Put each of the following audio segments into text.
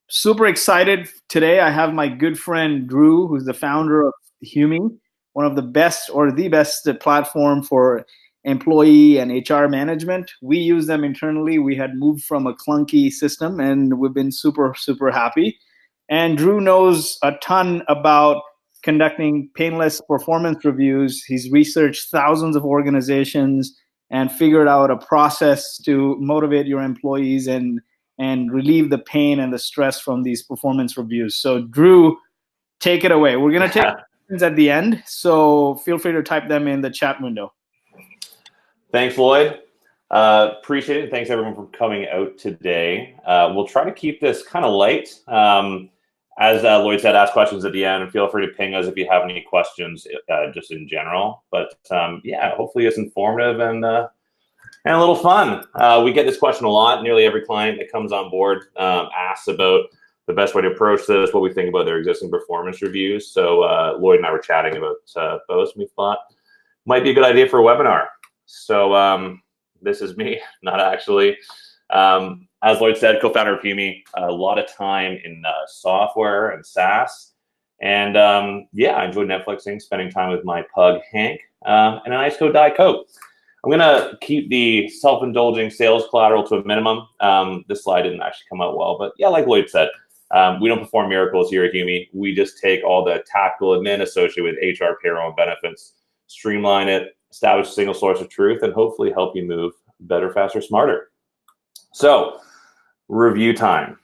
Super excited today. I have my good friend Drew, who's the founder of Humi, one of the best or the best platform for employee and HR management. We use them internally. We had moved from a clunky system and we've been super happy. And Drew knows a ton about conducting painless performance reviews. He's researched thousands of organizations and figured out a process to motivate your employees and relieve the pain and the stress from these performance reviews. So, Drew, take it away. We're going to take questions at the end, so feel free to type them in the chat window. Thanks, Lloyd. Appreciate it. Thanks, everyone, for coming out today. We'll try to keep this kind of light. As Lloyd said, ask questions at the end, and feel free to ping us if you have any questions just in general. But yeah, hopefully it's informative and a little fun. We get this question a lot. Nearly every client that comes on board asks about the best way to approach this, what we think about their existing performance reviews. So Lloyd and I were chatting about those, and we thought might be a good idea for a webinar. So this is me, not actually. As Lloyd said, co-founder of Humi, a lot of time in software and SaaS. And yeah, I enjoyed Netflixing, spending time with my pug, Hank, and an ice cold Diet Coke. I'm going to keep the self-indulging sales collateral to a minimum. This slide didn't actually come out well, but yeah, like Lloyd said, we don't perform miracles here at Humi. We just take all the tactical admin associated with HR, payroll, and benefits, streamline it, establish a single source of truth, and hopefully help you move better, faster, smarter. So, review time.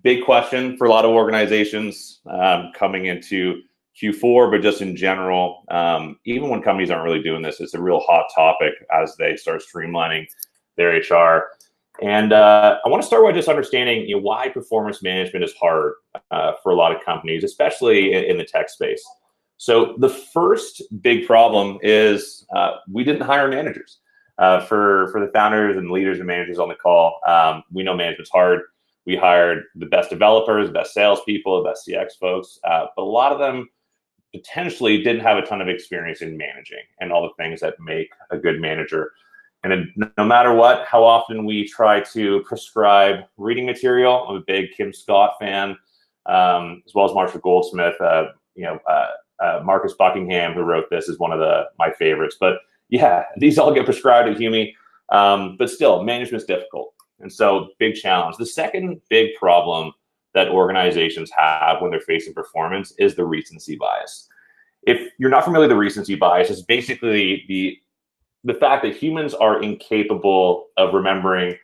Big question for a lot of organizations coming into Q4, but just in general, even when companies aren't really doing this, it's a real hot topic as they start streamlining their HR. And I want to start by just understanding why performance management is hard for a lot of companies, especially in the tech space. So the first big problem is we didn't hire managers. For the founders and leaders and managers on the call, we know management's hard. We hired the best developers, the best salespeople, the best CX folks, but a lot of them potentially didn't have a ton of experience in managing and all the things that make a good manager. And no matter what, how often we try to prescribe reading material. I'm a big Kim Scott fan, as well as Marshall Goldsmith. Marcus Buckingham, who wrote this, is one of my favorites. But yeah, these all get prescribed at Humi, but still, management's difficult. And so, big challenge. The second big problem that organizations have when they're facing performance is the recency bias. If you're not familiar with the recency bias, it's basically the fact that humans are incapable of remembering,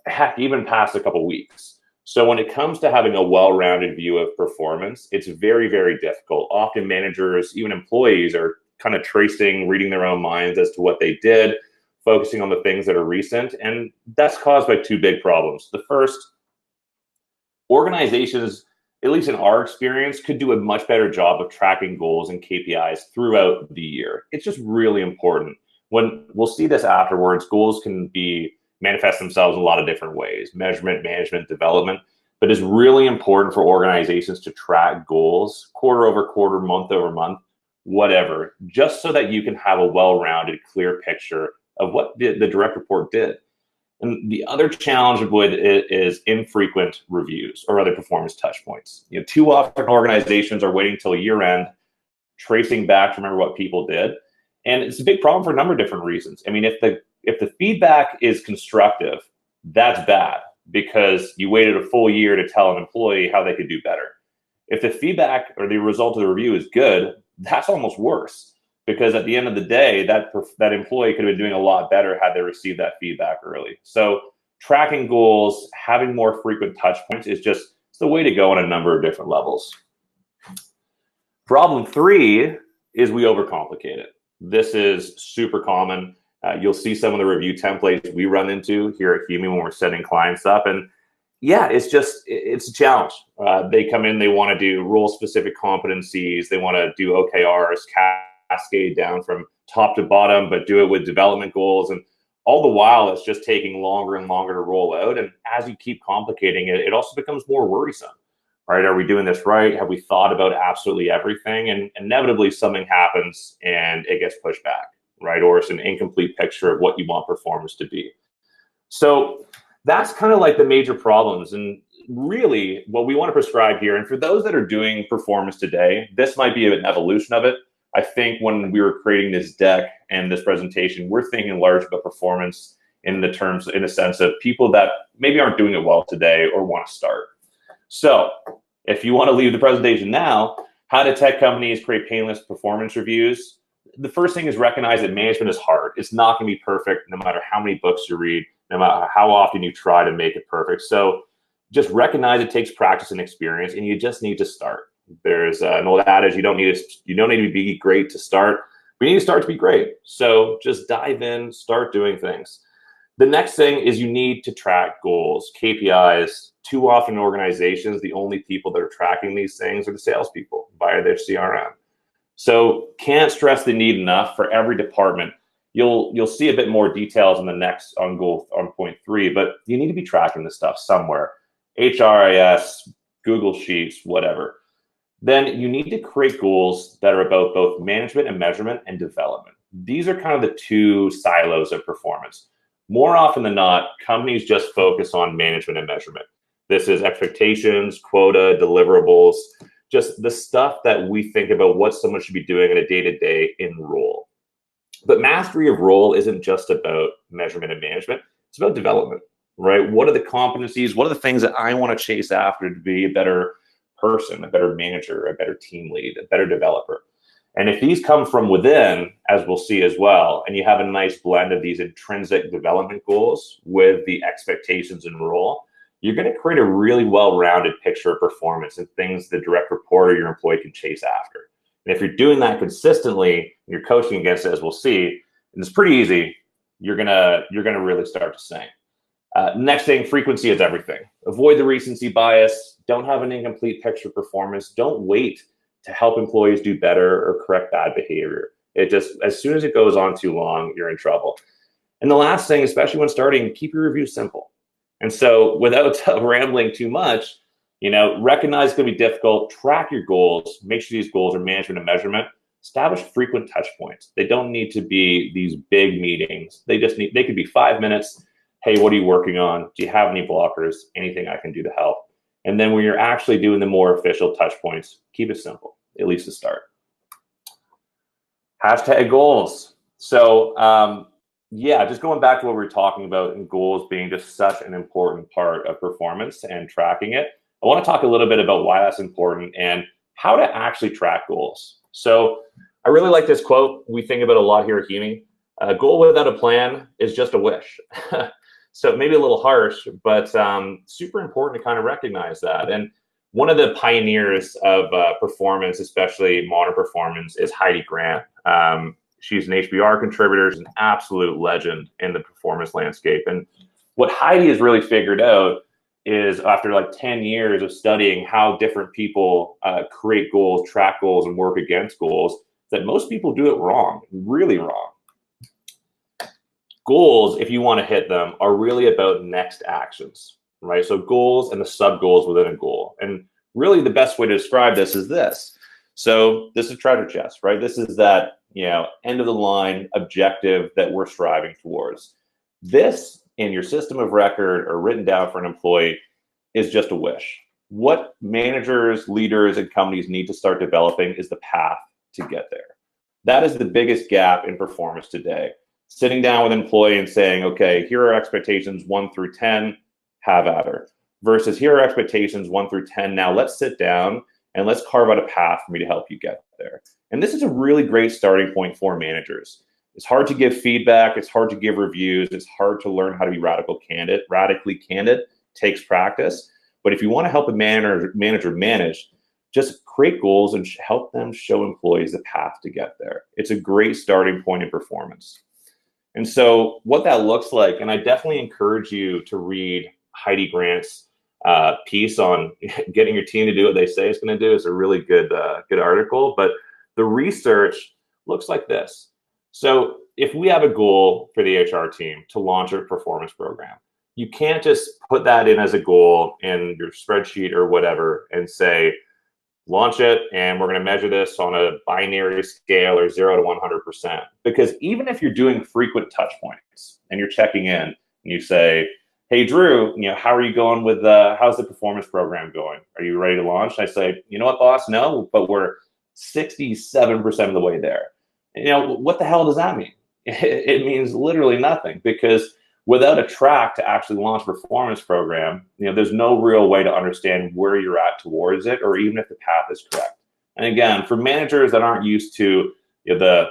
heck, even past a couple weeks. So when it comes to having a well-rounded view of performance, it's very, very difficult. Often managers, even employees, are kind of reading their own minds as to what they did, focusing on the things that are recent. And that's caused by two big problems. The first, organizations, at least in our experience, could do a much better job of tracking goals and KPIs throughout the year. It's just really important. When we'll see this afterwards, goals can manifest themselves in a lot of different ways: measurement, management, development. But it's really important for organizations to track goals quarter over quarter, month over month, whatever, just so that you can have a well-rounded, clear picture of what the direct report did. And the other challenge with it is infrequent reviews or other performance touch points. Too often organizations are waiting till year end, tracing back to remember what people did. And it's a big problem for a number of different reasons. I mean, if the feedback is constructive, that's bad because you waited a full year to tell an employee how they could do better. If the feedback or the result of the review is good, that's almost worse, because at the end of the day, that employee could have been doing a lot better had they received that feedback early. So tracking goals, having more frequent touch points it's the way to go on a number of different levels. Problem 3 is we overcomplicate it. This is super common. You'll see some of the review templates we run into here at Humi when we're setting clients up. And yeah, it's a challenge. They come in, they want to do role-specific competencies. They want to do OKRs, cascade down from top to bottom, but do it with development goals. And all the while, it's just taking longer and longer to roll out. And as you keep complicating it, it also becomes more worrisome, right? Are we doing this right? Have we thought about absolutely everything? And inevitably something happens and it gets pushed back, right? Or it's an incomplete picture of what you want performance to be. So that's kind of like the major problems. And really what we want to prescribe here, and for those that are doing performance today, this might be an evolution of it. I think when we were creating this deck and this presentation, we're thinking large about performance in the sense of people that maybe aren't doing it well today or want to start. So if you want to leave the presentation now, how do tech companies create painless performance reviews? The first thing is recognize that management is hard. It's not going to be perfect no matter how many books you read, no matter how often you try to make it perfect. So just recognize it takes practice and experience, and you just need to start. There's an old adage, you don't need to be great to start. We need to start to be great. So just dive in, start doing things. The next thing is you need to track goals, KPIs. Too often in organizations, the only people that are tracking these things are the salespeople via their CRM. So can't stress the need enough for every department. You'll see a bit more details on point 3, but you need to be tracking this stuff somewhere. HRIS, Google Sheets, whatever. Then you need to create goals that are about both management and measurement and development. These are kind of the two silos of performance. More often than not, companies just focus on management and measurement. This is expectations, quota, deliverables, just the stuff that we think about what someone should be doing in a day-to-day in role. But mastery of role isn't just about measurement and management. It's about development, right? What are the competencies? What are the things that I want to chase after to be a better person, a better manager, a better team lead, a better developer? And if these come from within, as we'll see as well, and you have a nice blend of these intrinsic development goals with the expectations and role, you're going to create a really well-rounded picture of performance and things the direct report or your employee can chase after. And if you're doing that consistently and you're coaching against it, as we'll see, and it's pretty easy, you're gonna really start to sing. Next thing, frequency is everything. Avoid the recency bias. Don't have an incomplete picture of performance. Don't wait to help employees do better or correct bad behavior. It just, as soon as it goes on too long, you're in trouble. And the last thing, especially when starting, keep your reviews simple. And so without rambling too much, recognize it's going to be difficult, track your goals, make sure these goals are management and measurement, establish frequent touch points. They don't need to be these big meetings. They could be 5 minutes. Hey, what are you working on? Do you have any blockers? Anything I can do to help? And then when you're actually doing the more official touch points, keep it simple, at least to start. Hashtag goals. So, just going back to what we were talking about and goals being just such an important part of performance and tracking it, I want to talk a little bit about why that's important and how to actually track goals. So I really like this quote. We think about a lot here at Hewing. A goal without a plan is just a wish. So maybe a little harsh, but super important to kind of recognize that. And one of the pioneers of performance, especially modern performance, is Heidi Grant. She's an HBR contributor. She's an absolute legend in the performance landscape. And what Heidi has really figured out is, after like 10 years of studying how different people create goals, track goals, and work against goals, that most people do it wrong, really wrong. Goals, if you want to hit them, are really about next actions, right? So goals and the sub goals within a goal. And really the best way to describe this is this. So this is treasure chest, right? This is that, end of the line objective that we're striving towards. This in your system of record or written down for an employee is just a wish. What managers, leaders, and companies need to start developing is the path to get there. That is the biggest gap in performance today. Sitting down with an employee and saying, okay, here are expectations 1 through 10, have at her. Versus here are expectations 1 through 10. Now let's sit down and let's carve out a path for me to help you get there. And this is a really great starting point for managers. It's hard to give feedback. It's hard to give reviews. It's hard to learn how to be radically candid. Takes practice. But if you want to help a manager manage, just create goals and help them show employees the path to get there. It's a great starting point in performance. And so what that looks like, and I definitely encourage you to read Heidi Grant's piece on getting your team to do what they say it's going to do. It's a really good article. But the research looks like this. So if we have a goal for the HR team to launch a performance program, you can't just put that in as a goal in your spreadsheet or whatever and say, launch it, and we're going to measure this on a binary scale or 0 to 100%. Because even if you're doing frequent touch points and you're checking in and you say, hey, Drew, how are you going with how's the performance program going? Are you ready to launch? I say, you know what, boss? No, but we're 67% of the way there. What the hell does that mean? It means literally nothing, because without a track to actually launch a performance program, there's no real way to understand where you're at towards it, or even if the path is correct. And again, for managers that aren't used to the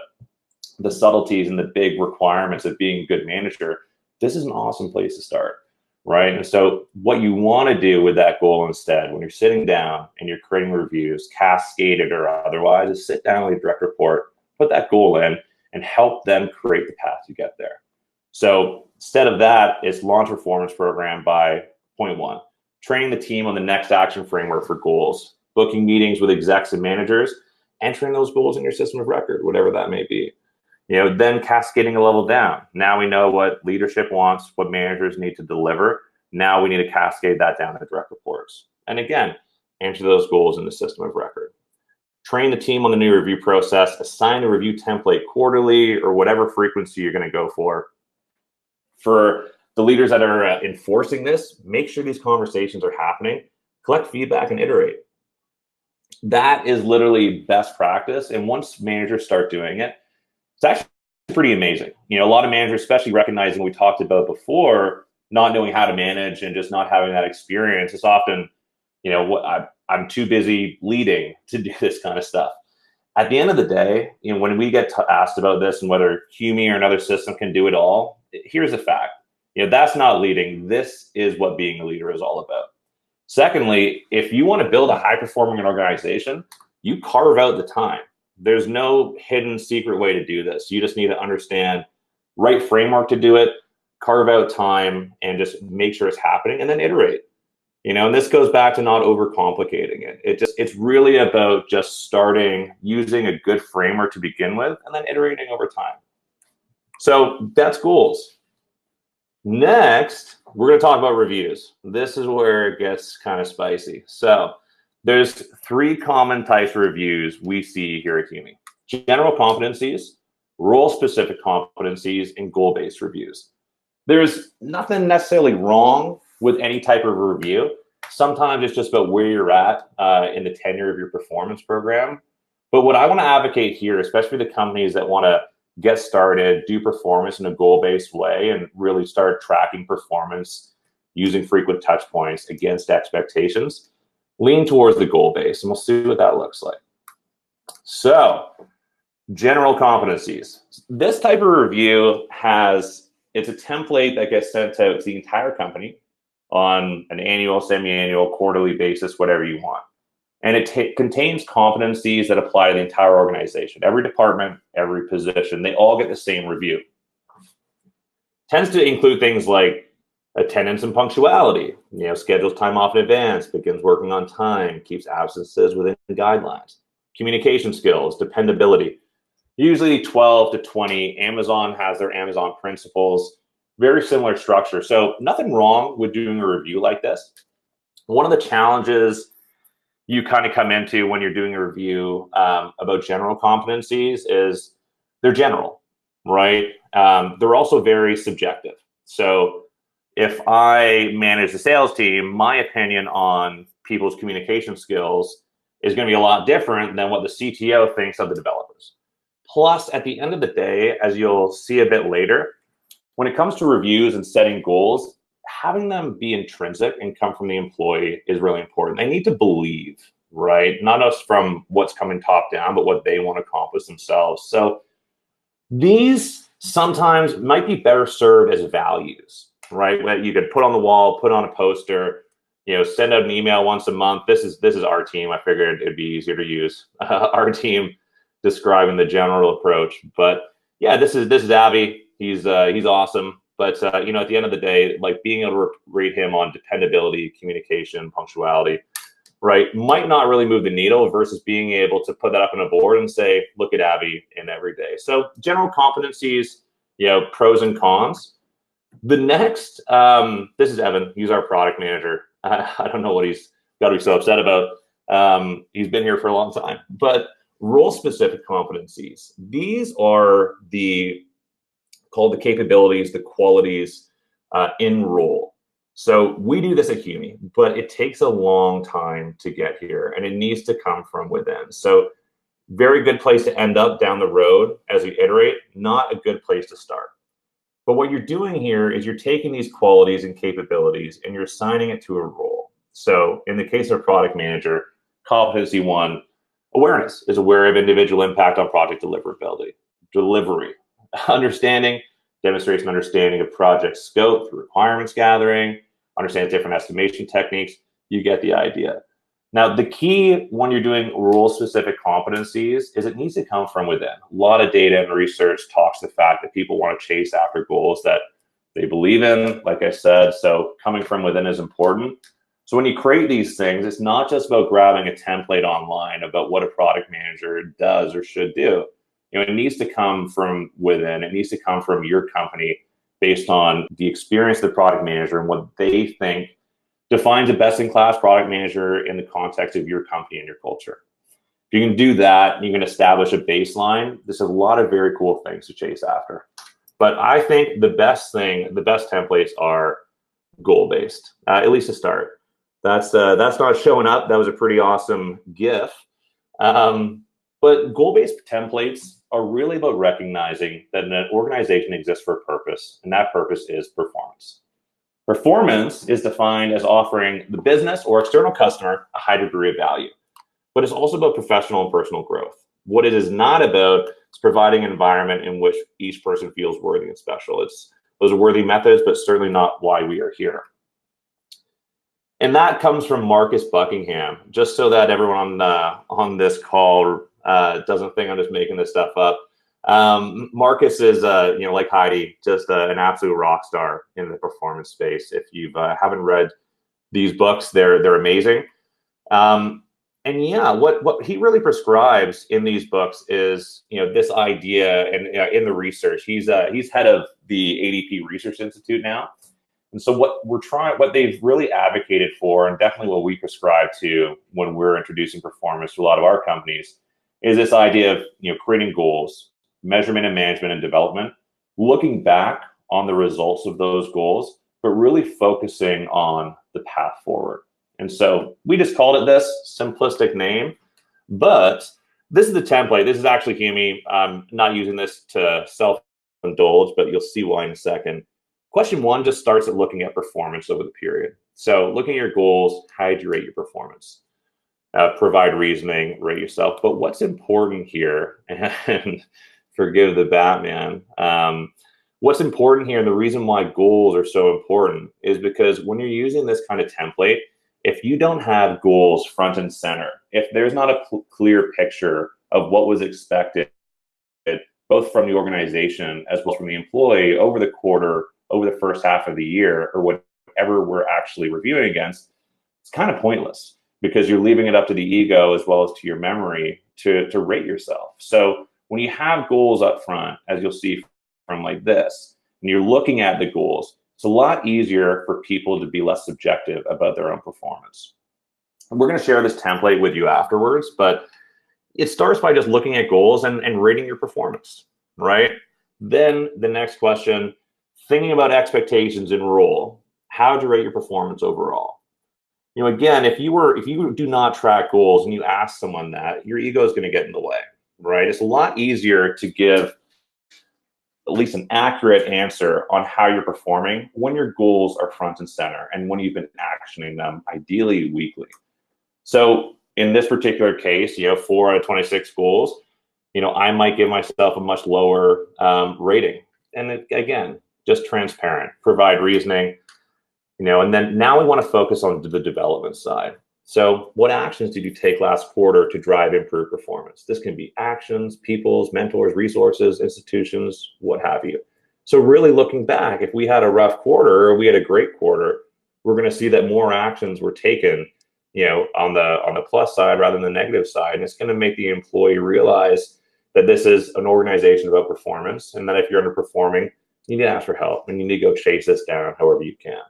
subtleties and the big requirements of being a good manager, this is an awesome place to start, right? And so what you want to do with that goal instead, when you're sitting down and you're creating reviews, cascaded or otherwise, is sit down with your direct report, put that goal in, and help them create the path to get there. So instead of that, it's launch performance program by point one, training the team on the next action framework for goals, booking meetings with execs and managers, entering those goals in your system of record, whatever that may be. Then cascading a level down. Now we know what leadership wants, what managers need to deliver. Now we need to cascade that down to direct reports. And again, enter those goals in the system of record. Train the team on the new review process, assign a review template quarterly or whatever frequency you're going to go for. For the leaders that are enforcing this, make sure these conversations are happening, collect feedback and iterate. That is literally best practice. And once managers start doing it, it's actually pretty amazing. A lot of managers, especially recognizing what we talked about before, not knowing how to manage and just not having that experience. It's often, I'm too busy leading to do this kind of stuff. At the end of the day, when we get asked about this and whether Humi or another system can do it all, here's a fact. That's not leading. This is what being a leader is all about. Secondly, if you want to build a high-performing organization, you carve out the time. There's no hidden secret way to do this. You just need to understand right framework to do it, carve out time, and just make sure it's happening, and then iterate. And this goes back to not overcomplicating it. It's really about just starting, using a good framework to begin with, and then iterating over time. So that's goals. Next, we're going to talk about reviews. This is where it gets kind of spicy. So there's three common types of reviews we see here at Humi: general competencies, role-specific competencies, and goal-based reviews. There's nothing necessarily wrong with any type of review. Sometimes it's just about where you're at in the tenure of your performance program. But what I want to advocate here, especially the companies that want to get started, do performance in a goal-based way, and really start tracking performance using frequent touch points against expectations, lean towards the goal base, and we'll see what that looks like. So, general competencies. This type of review it's a template that gets sent out to the entire company on an annual, semi-annual, quarterly basis, whatever you want. And it contains competencies that apply to the entire organization. Every department, every position, they all get the same review. Tends to include things like attendance and punctuality, schedules time off in advance, begins working on time, keeps absences within guidelines, communication skills, dependability, usually 12 to 20. Amazon has their Amazon principles, very similar structure. So nothing wrong with doing a review like this. One of the challenges you kind of come into when you're doing a review about general competencies is they're general, right? They're also very subjective. So if I manage the sales team, my opinion on people's communication skills is going to be a lot different than what the CTO thinks of the developers. Plus, at the end of the day, as you'll see a bit later, when it comes to reviews and setting goals, having them be intrinsic and come from the employee is really important. They need to believe, right? Not us from what's coming top down, but what they want to accomplish themselves. So these sometimes might be better served as values, right? That you could put on the wall, put on a poster, send out an email once a month. This is our team. I figured it'd be easier to use our team describing the general approach. But yeah, this is Abby. He's awesome. But at the end of the day, like being able to rate him on dependability, communication, punctuality, right, might not really move the needle versus being able to put that up on a board and say, look at Abby in every day. So general competencies, pros and cons. The next, this is Evan. He's our product manager. I don't know what he's got to be so upset about. He's been here for a long time. But role-specific competencies. These are called the capabilities, the qualities in role. So we do this at Humi, but it takes a long time to get here, and it needs to come from within. So very good place to end up down the road as you iterate, not a good place to start. But what you're doing here is you're taking these qualities and capabilities and you're assigning it to a role. So in the case of a product manager, competency one, awareness is aware of individual impact on project deliverability. Delivery, understanding, demonstrates an understanding of project scope through requirements gathering, understands different estimation techniques. You get the idea. Now, the key when you're doing role-specific competencies is it needs to come from within. A lot of data and research talks the fact that people want to chase after goals that they believe in, like I said, so coming from within is important. So when you create these things, it's not just about grabbing a template online about what a product manager does or should do. It needs to come from within. It needs to come from your company based on the experience of the product manager and what they think defines a best-in-class product manager in the context of your company and your culture. If you can do that, you can establish a baseline. There's a lot of very cool things to chase after. But I think the best templates are goal-based, at least to start. That's not showing up. That was a pretty awesome GIF. But goal-based templates are really about recognizing that an organization exists for a purpose, and that purpose is performance. Performance is defined as offering the business or external customer a high degree of value, but it's also about professional and personal growth. What it is not about is providing an environment in which each person feels worthy and special. Those are worthy methods, but certainly not why we are here. And that comes from Marcus Buckingham, just so that everyone on this call doesn't think I'm just making this stuff up. Marcus is, like Heidi, just an absolute rock star in the performance space. If you haven't read these books, they're amazing. And yeah, what he really prescribes in these books is, this idea, and in the research, he's head of the ADP Research Institute now. And so what they've really advocated for, and definitely what we prescribe to when we're introducing performance to a lot of our companies, is this idea of creating goals, measurement and management and development, looking back on the results of those goals, but really focusing on the path forward. And so we just called it this simplistic name, but this is the template. This is actually Humi. I'm not using this to self-indulge, but you'll see why in a second. Question one just starts at looking at performance over the period. So looking at your goals, how do you rate your performance? Provide reasoning, rate yourself. But what's important here, and forgive the Batman, what's important here, and the reason why goals are so important is because when you're using this kind of template, if you don't have goals front and center, if there's not a clear picture of what was expected, both from the organization as well as from the employee over the quarter, over the first half of the year, or whatever we're actually reviewing against, it's kind of pointless because you're leaving it up to the ego as well as to your memory to rate yourself. So when you have goals up front, as you'll see from like this, and you're looking at the goals, it's a lot easier for people to be less subjective about their own performance. And we're going to share this template with you afterwards, but it starts by just looking at goals and rating your performance, right? Then the next question, thinking about expectations and role, how do you rate your performance overall? Again, if you do not track goals and you ask someone that, your ego is going to get in the way, right? It's a lot easier to give at least an accurate answer on how you're performing when your goals are front and center and when you've been actioning them, ideally weekly. So in this particular case, 4 out of 26 goals, I might give myself a much lower rating. And again, just transparent, provide reasoning, and then now we want to focus on the development side. So what actions did you take last quarter to drive improved performance? This can be actions, people's, mentors, resources, institutions, what have you. So really looking back, if we had a rough quarter or we had a great quarter, we're going to see that more actions were taken, on the plus side rather than the negative side. And it's going to make the employee realize that this is an organization about performance, and that if you're underperforming, you need to ask for help and you need to go chase this down however you can.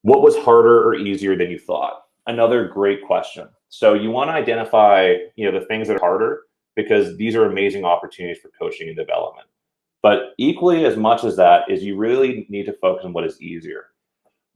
What was harder or easier than you thought? Another great question. So you want to identify, the things that are harder, because these are amazing opportunities for coaching and development. But equally as much as that is you really need to focus on what is easier.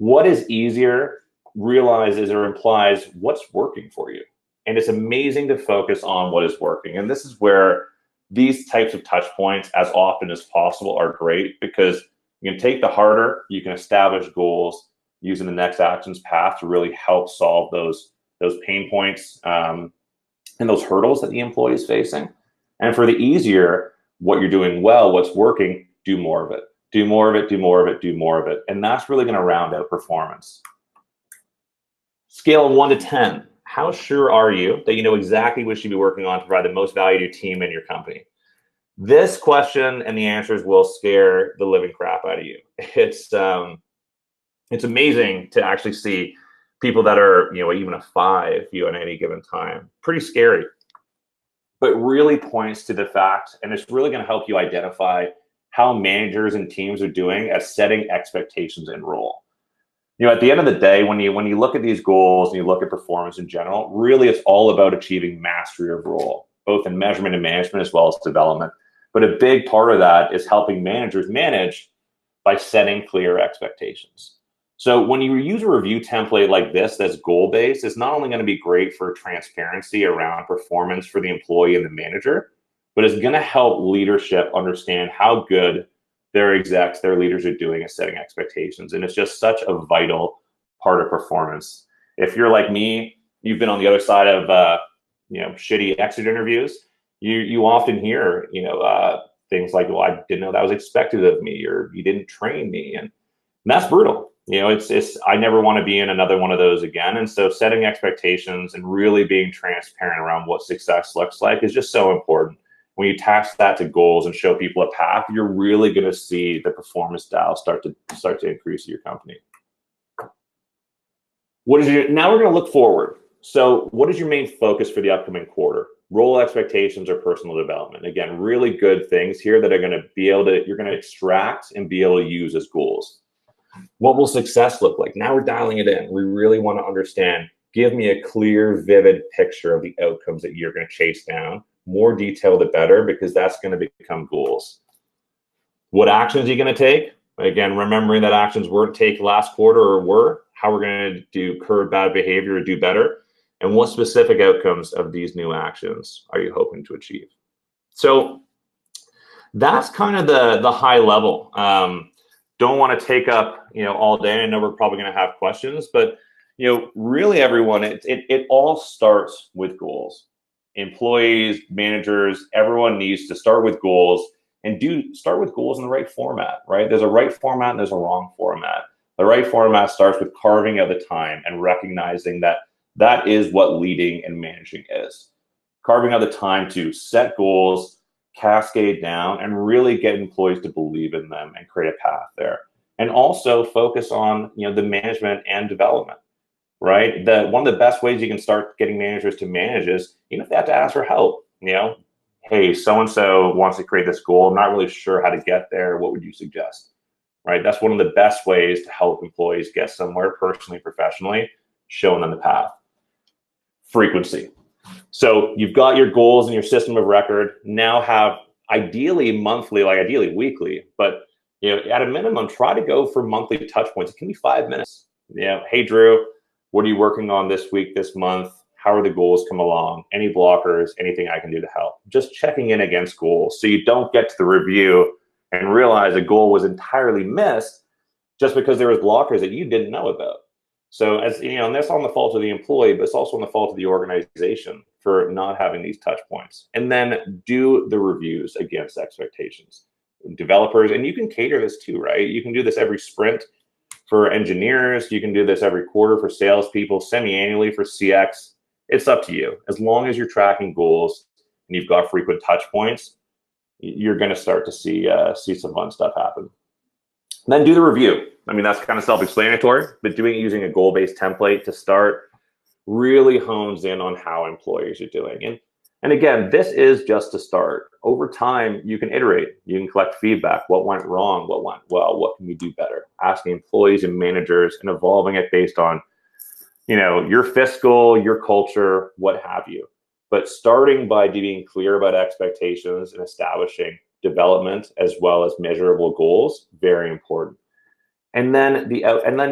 What is easier realizes or implies what's working for you. And it's amazing to focus on what is working. And this is where these types of touch points, as often as possible, are great, because you can take the harder, you can establish goals using the next actions path to really help solve those pain points and those hurdles that the employee is facing. And for the easier, what you're doing well, what's working, do more of it. Do more of it, do more of it, do more of it. And that's really going to round out performance. Scale of 1 to 10. How sure are you that you know exactly what you should be working on to provide the most value to your team and your company? This question and the answers will scare the living crap out of you. It's amazing to actually see people that are, even a 5 at any given time. Pretty scary, but really points to the fact, and it's really going to help you identify how managers and teams are doing at setting expectations and role. At the end of the day, when you look at these goals and you look at performance in general, really it's all about achieving mastery of role, both in measurement and management as well as development. But a big part of that is helping managers manage by setting clear expectations. So when you use a review template like this that's goal-based, it's not only going to be great for transparency around performance for the employee and the manager, but it's going to help leadership understand how good their execs, their leaders are doing at setting expectations. And it's just such a vital part of performance. If you're like me, you've been on the other side of shitty exit interviews, you often hear things like, well, I didn't know that was expected of me, or you didn't train me. And that's brutal. It's I never want to be in another one of those again. And so setting expectations and really being transparent around what success looks like is just so important. When you attach that to goals and show people a path, you're really going to see the performance dial start to increase in your company. Now we're going to look forward. So what is your main focus for the upcoming quarter? Role expectations or personal development? Again, really good things here that are going to you're going to extract and be able to use as goals. What will success look like? Now we're dialing it in. We really want to understand, give me a clear, vivid picture of the outcomes that you're going to chase down. More detail, the better, because that's going to become goals. What actions are you going to take? Again, remembering that actions weren't taken last quarter or were, how we're going to do curb bad behavior or do better, and what specific outcomes of these new actions are you hoping to achieve? So that's kind of the high level. Don't want to take up all day. I know we're probably going to have questions, but really everyone, it all starts with goals. Employees, managers, everyone needs to start with goals, and start with goals in the right format, right? There's a right format and there's a wrong format. The right format starts with carving out the time and recognizing that is what leading and managing is. Carving out the time to set goals, cascade down, and really get employees to believe in them and create a path there. And also focus on the management and development. Right? One of the best ways you can start getting managers to manage is, if they have to ask for help, hey, so-and-so wants to create this goal. I'm not really sure how to get there. What would you suggest? Right? That's one of the best ways to help employees get somewhere personally, professionally, showing them the path. Frequency. So you've got your goals and your system of record. Now have ideally monthly, ideally weekly, but at a minimum, try to go for monthly touch points. It can be 5 minutes. Hey, Drew, what are you working on this week, this month? How are the goals come along? Any blockers, anything I can do to help? Just checking in against goals so you don't get to the review and realize a goal was entirely missed just because there was blockers that you didn't know about. So and that's on the fault of the employee, but it's also on the fault of the organization for not having these touch points. And then do the reviews against expectations. Developers, and you can cater this too, right? You can do this every sprint for engineers. You can do this every quarter for salespeople, semi-annually for CX. It's up to you. As long as you're tracking goals and you've got frequent touch points, you're going to start to see some fun stuff happen. And then do the review. That's kind of self-explanatory, but doing it using a goal-based template to start really hones in on how employees are doing. And again, this is just a start. Over time, you can iterate. You can collect feedback. What went wrong? What went well? What can we do better? Asking employees and managers and evolving it based on, your fiscal, your culture, what have you. But starting by being clear about expectations and establishing development as well as measurable goals, very important. And then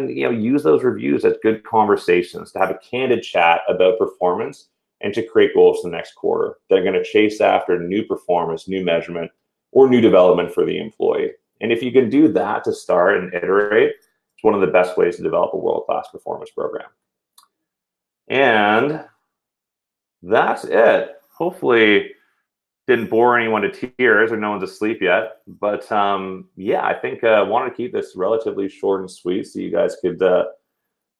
use those reviews as good conversations to have a candid chat about performance and to create goals for the next quarter. They're going to chase after new performance, new measurement, or new development for the employee. And if you can do that to start and iterate, it's one of the best ways to develop a world-class performance program. And that's it. Hopefully didn't bore anyone to tears or no one's asleep yet. But yeah, I think I wanted to keep this relatively short and sweet so you guys could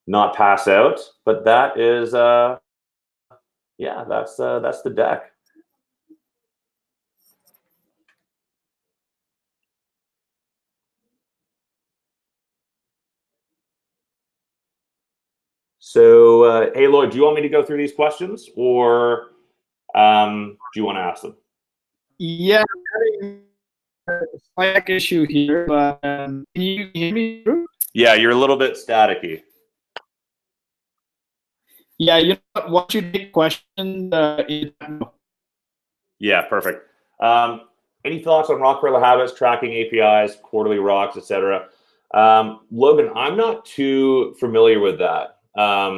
not pass out. But that is, yeah, that's the deck. So, hey, Lloyd, do you want me to go through these questions or do you want to ask them? Yeah, slight issue here, but can you hear me? Yeah, you're a little bit staticky. Yeah, you know what? Once you take questions, Yeah, perfect. Any thoughts on rock crawler habits, tracking APIs, quarterly rocks, etc.? Logan, I'm not too familiar with that. I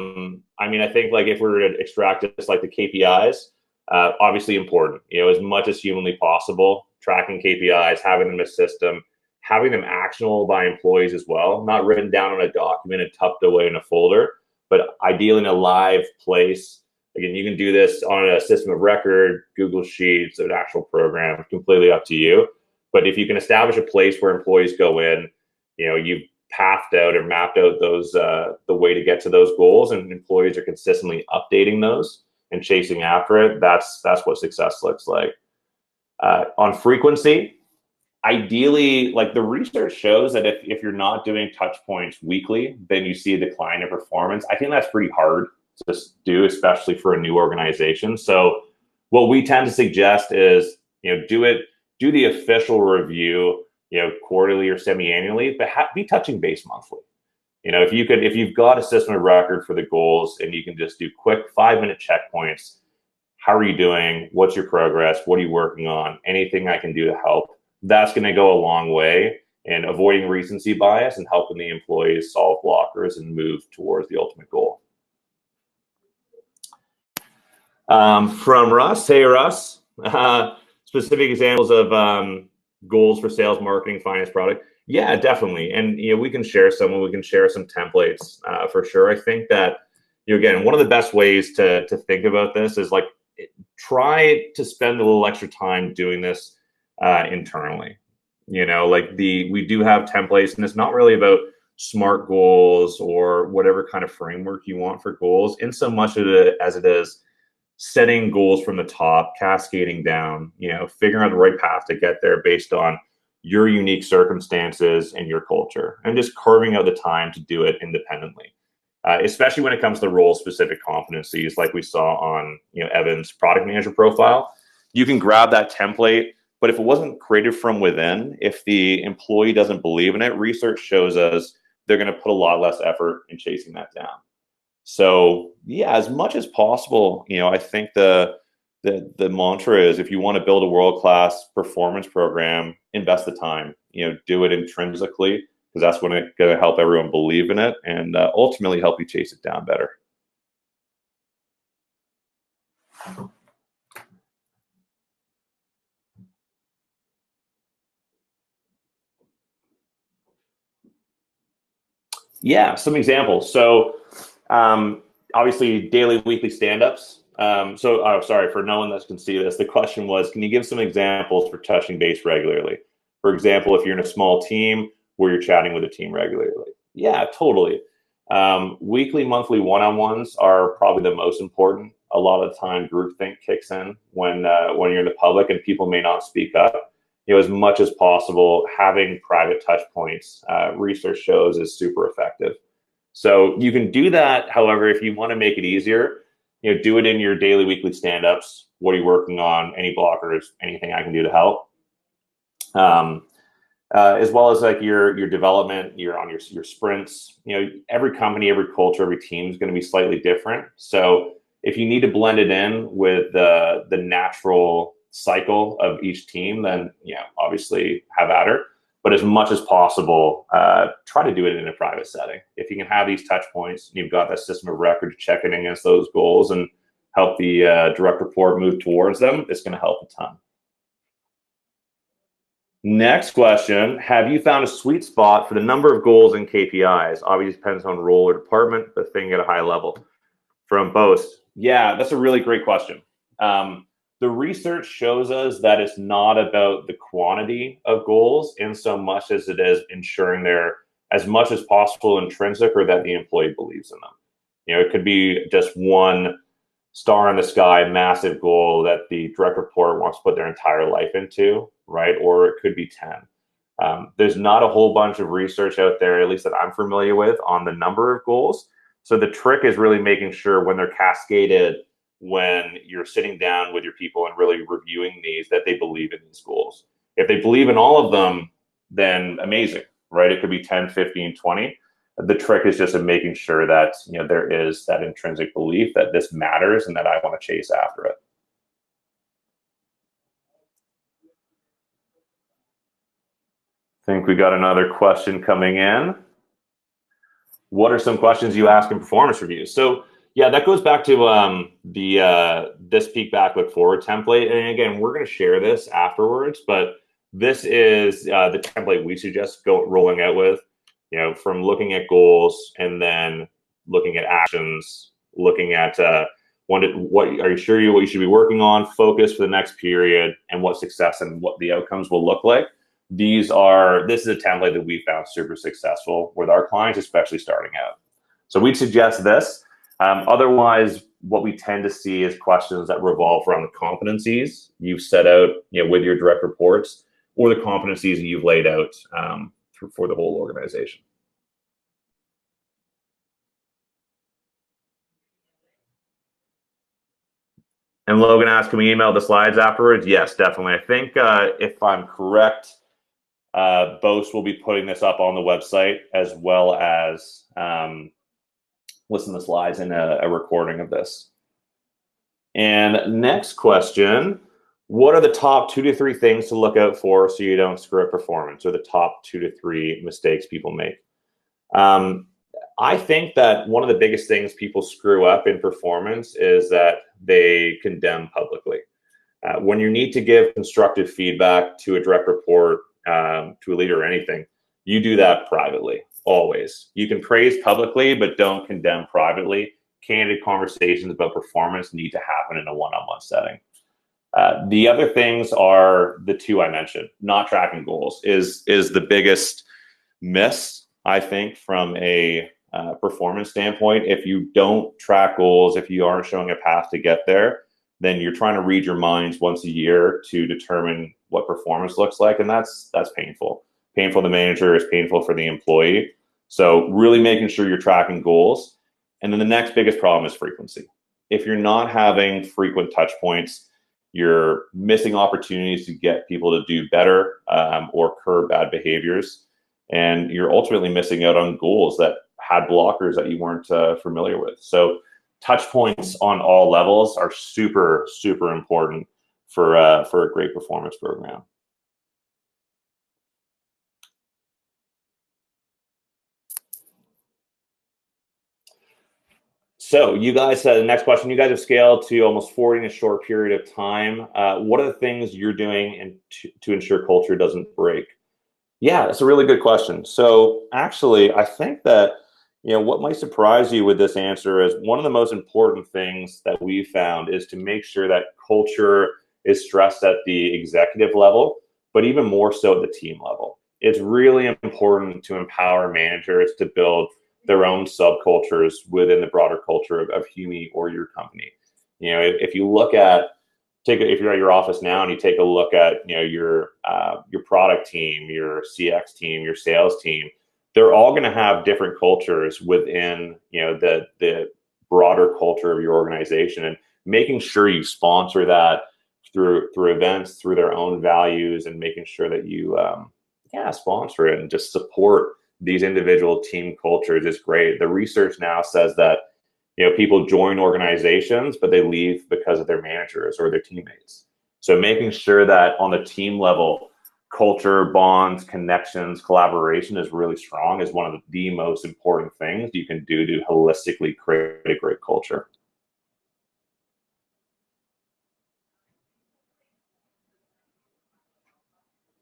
mean, I think like if we were to extract just like the KPIs, obviously important, as much as humanly possible, tracking KPIs, having them in a system, having them actionable by employees as well, not written down on a document and tucked away in a folder, but ideally in a live place. Again, you can do this on a system of record, Google Sheets, an actual program, completely up to you. But if you can establish a place where employees go in, you've pathed out or mapped out those the way to get to those goals, and employees are consistently updating those and chasing after it. That's what success looks like. On frequency, ideally, like the research shows that if you're not doing touch points weekly, then you see a decline in performance. I think that's pretty hard to do, especially for a new organization. So what we tend to suggest is, do the official review, quarterly or semi-annually, but be touching base monthly. If you've got a system of record for the goals and you can just do quick 5-minute checkpoints, how are you doing? What's your progress? What are you working on? Anything I can do to help? That's going to go a long way in avoiding recency bias and helping the employees solve blockers and move towards the ultimate goal. From Russ, hey Russ, specific examples of goals for sales, marketing, finance, product. Yeah, definitely. And we can share some. We can share some templates for sure. I think that again, one of the best ways to think about this is like try to spend a little extra time doing this internally. We do have templates, and it's not really about SMART goals or whatever kind of framework you want for goals, in so much as it is setting goals from the top, cascading down, figuring out the right path to get there based on your unique circumstances and your culture, and just carving out the time to do it independently. Especially when it comes to role-specific competencies, like we saw on Evan's product manager profile. You can grab that template, but if it wasn't created from within, if the employee doesn't believe in it, research shows us they're going to put a lot less effort in chasing that down. So yeah, as much as possible, I think the mantra is, if you want to build a world-class performance program, invest the time. Do it intrinsically, because that's when it's going to help everyone believe in it and ultimately help you chase it down better. Yeah, some examples. So obviously daily, weekly stand-ups. Sorry, for no one that can see this, the question was, can you give some examples for touching base regularly? For example, if you're in a small team where you're chatting with a team regularly. Yeah, totally. Weekly, monthly one-on-ones are probably the most important. A lot of the time, groupthink kicks in when you're in the public and people may not speak up. As much as possible, having private touch points, research shows, is super effective. So you can do that. However, if you want to make it easier, do it in your daily, weekly stand-ups. What are you working on? Any blockers? Anything I can do to help? As well as like your development, you're on your sprints. Every company, every culture, every team is going to be slightly different. So if you need to blend it in with the natural cycle of each team, then obviously have at her. But as much as possible, try to do it in a private setting. If you can have these touch points, and you've got that system of record to check in against those goals and help the direct report move towards them, it's going to help a ton. Next question, have you found a sweet spot for the number of goals and KPIs? Obviously, depends on role or department, but thinking at a high level. From Boast, yeah, that's a really great question. The research shows us that it's not about the quantity of goals in so much as it is ensuring they're as much as possible intrinsic, or that the employee believes in them. You know, it could be just one star in the sky, massive goal that the direct report wants to put their entire life into, right? Or it could be 10. There's not a whole bunch of research out there, at least that I'm familiar with, on the number of goals. So the trick is really making sure when they're cascaded, when you're sitting down with your people and really reviewing these, that they believe in these goals. If they believe in all of them, then amazing, right? It could be 10, 15, 20. The trick is just in making sure that, you know, there is that intrinsic belief that this matters and that I want to chase after it. I think we got another question coming in. What are some questions you ask in performance reviews? So yeah, that goes back to the this peek back, look forward template. And again, we're going to share this afterwards, but this is the template we suggest rolling out with, you know, from looking at goals and then looking at actions, looking at what are you sure what you should be working on, focus for the next period, and what success and what the outcomes will look like. This is a template that we found super successful with our clients, especially starting out. So we'd suggest this. Otherwise, what we tend to see is questions that revolve around the competencies you've set out, you know, with your direct reports, or the competencies that you've laid out for the whole organization. And Logan asked, can we email the slides afterwards? Yes, definitely. I think if I'm correct, Boast will be putting this up on the website, as well as listen to the slides and a recording of this. And next question, what are the top 2 to 3 things to look out for so you don't screw up performance, or the top 2 to 3 mistakes people make? I think that one of the biggest things people screw up in performance is that they condemn publicly. When you need to give constructive feedback to a direct report, to a leader or anything, you do that privately, always. You can praise publicly, but don't condemn privately. Candid conversations about performance need to happen in a one-on-one setting. The other things are the 2 I mentioned. Not tracking goals is the biggest miss, I think, from a performance standpoint. If you don't track goals, if you aren't showing a path to get there, then you're trying to read your minds once a year to determine what performance looks like, and that's painful. Painful for the manager, is painful for the employee. So really making sure you're tracking goals. And then the next biggest problem is frequency. If you're not having frequent touch points, you're missing opportunities to get people to do better or curb bad behaviors. And you're ultimately missing out on goals that had blockers that you weren't familiar with. So touch points on all levels are super, super important for a great performance program. So you guys, the next question, you guys have scaled to almost 40 in a short period of time. What are the things you're doing to ensure culture doesn't break? Yeah, that's a really good question. So actually, I think that, you know, what might surprise you with this answer is one of the most important things that we found is to make sure that culture is stressed at the executive level, but even more so at the team level. It's really important to empower managers to build their own subcultures within the broader culture of Humi or your company. You know, if you look at, if you're at your office now and you take a look at, you know, your product team, your CX team, your sales team, they're all going to have different cultures within, you know, the broader culture of your organization, and making sure you sponsor that through events, through their own values, and making sure that you sponsor it and just support these individual team cultures is great. The research now says that, you know, people join organizations, but they leave because of their managers or their teammates. So making sure that on the team level, culture, bonds, connections, collaboration is really strong is one of the most important things you can do to holistically create a great culture.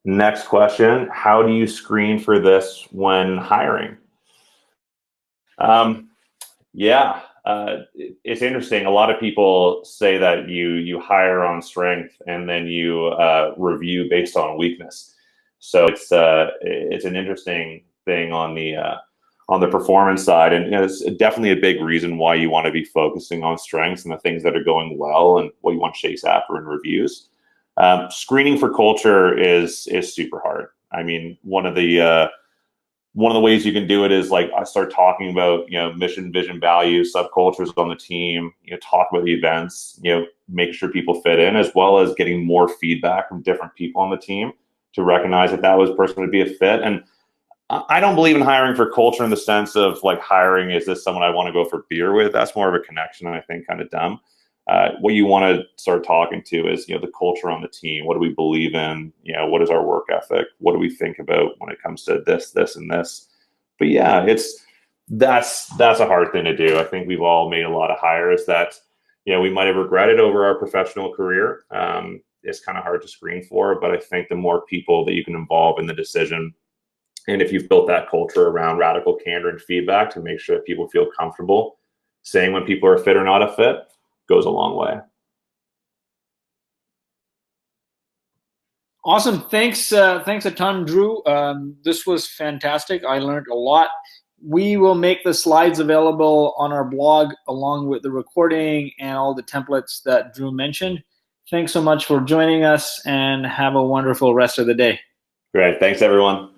Next question, how do you screen for this when hiring? Yeah, it's interesting. A lot of people say that you hire on strength and then you review based on weakness. So it's an interesting thing on the performance side, and it's definitely a big reason why you want to be focusing on strengths and the things that are going well and what you want to chase after in reviews. Screening for culture is super hard. I mean, one of the ways you can do it is like I start talking about mission, vision, values, subcultures on the team. Talk about the events. Making sure people fit in, as well as getting more feedback from different people on the team to recognize that was person would be a fit. And I don't believe in hiring for culture in the sense of like hiring is this someone I want to go for beer with. That's more of a connection, and I think kind of dumb. What you want to start talking to is the culture on the team. What do we believe in? What is our work ethic? What do we think about when it comes to this, and this? But yeah, that's a hard thing to do. I think we've all made a lot of hires that we might have regretted over our professional career. It's kind of hard to screen for, but I think the more people that you can involve in the decision, and if you've built that culture around radical candor and feedback to make sure that people feel comfortable saying when people are fit or not a fit, goes a long way. Awesome. Thanks a ton, Drew. This was fantastic. I learned a lot. We will make the slides available on our blog along with the recording and all the templates that Drew mentioned. Thanks so much for joining us, and have a wonderful rest of the day. Great. Thanks, everyone.